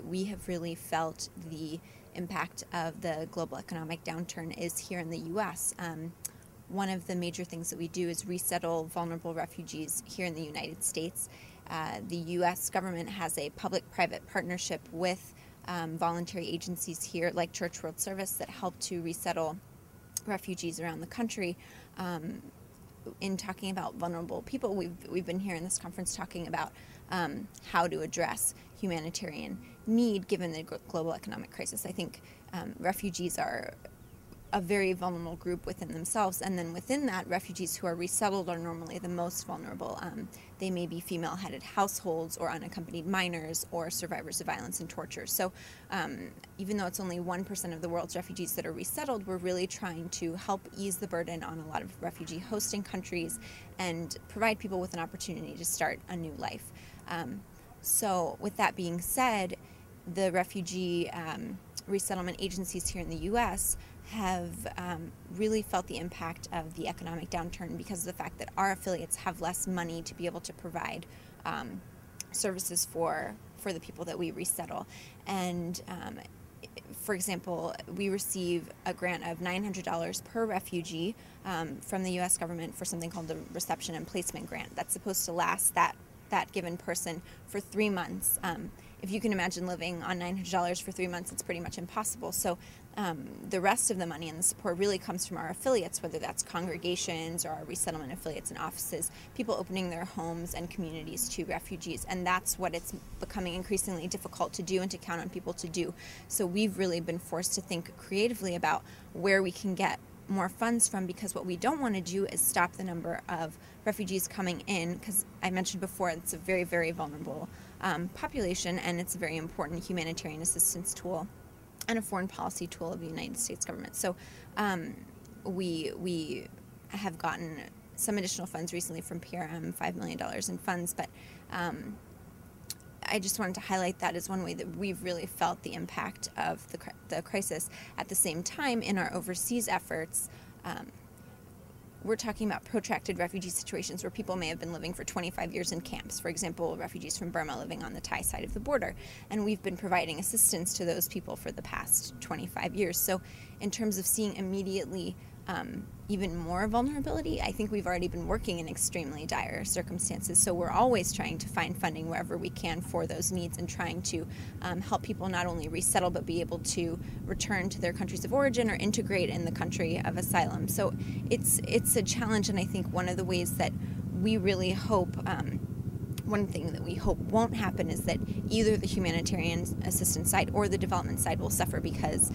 that we have really felt the impact of the global economic downturn is here in the U.S. One of the major things that we do is resettle vulnerable refugees here in the United States. The U.S. government has a public-private partnership with voluntary agencies here like Church World Service that help to resettle refugees around the country. In talking about vulnerable people, we've been here in this conference talking about how to address humanitarian need given the global economic crisis. I think refugees are a very vulnerable group within themselves, and then within that, refugees who are resettled are normally the most vulnerable. They may be female-headed households or unaccompanied minors or survivors of violence and torture. So even though it's only 1% of the world's refugees that are resettled, we're really trying to help ease the burden on a lot of refugee hosting countries and provide people with an opportunity to start a new life. So with that being said, the refugee resettlement agencies here in the U.S. have really felt the impact of the economic downturn because of the fact that our affiliates have less money to be able to provide services for the people that we resettle. And for example, we receive a grant of $900 per refugee from the U.S. government for something called the Reception and Placement Grant. That's supposed to last that given person for 3 months. If you can imagine living on $900 for 3 months, it's pretty much impossible. So the rest of the money and the support really comes from our affiliates, whether that's congregations or our resettlement affiliates and offices, people opening their homes and communities to refugees. And that's what it's becoming increasingly difficult to do and to count on people to do. So we've really been forced to think creatively about where we can get more funds from, because what we don't want to do is stop the number of refugees coming in, because I mentioned before it's a very, very vulnerable population, and it's a very important humanitarian assistance tool and a foreign policy tool of the United States government. So we have gotten some additional funds recently from PRM, $5 million in funds, but I just wanted to highlight that as one way that we've really felt the impact of the crisis. At the same time, in our overseas efforts, we're talking about protracted refugee situations where people may have been living for 25 years in camps. For example, refugees from Burma living on the Thai side of the border. And we've been providing assistance to those people for the past 25 years. So in terms of seeing immediately even more vulnerability, I think we've already been working in extremely dire circumstances. So we're always trying to find funding wherever we can for those needs and trying to help people not only resettle but be able to return to their countries of origin or integrate in the country of asylum. So it's a challenge, and I think one of the ways that we really hope one thing that we hope won't happen is that either the humanitarian assistance side or the development side will suffer, because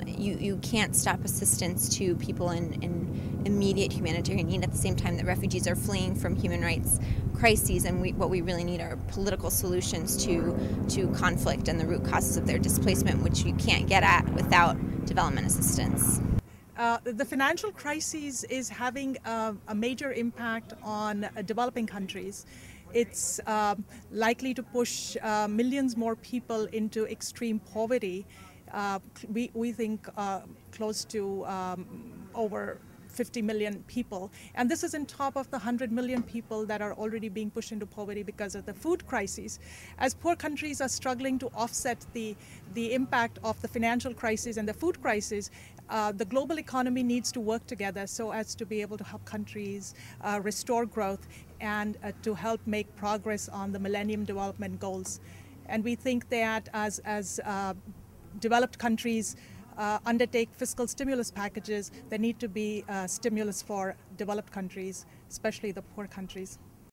you can't stop assistance to people in immediate humanitarian need at the same time that refugees are fleeing from human rights crises, and what we really need are political solutions to conflict and the root causes of their displacement, which you can't get at without development assistance. The financial crisis is having a major impact on developing countries. It's likely to push millions more people into extreme poverty. We think close to over 50 million people. And this is on top of the 100 million people that are already being pushed into poverty because of the food crisis. As poor countries are struggling to offset the impact of the financial crisis and the food crisis, the global economy needs to work together so as to be able to help countries restore growth and to help make progress on the Millennium Development Goals. And we think that as developed countries undertake fiscal stimulus packages, there need to be stimulus for developed countries, especially the poor countries.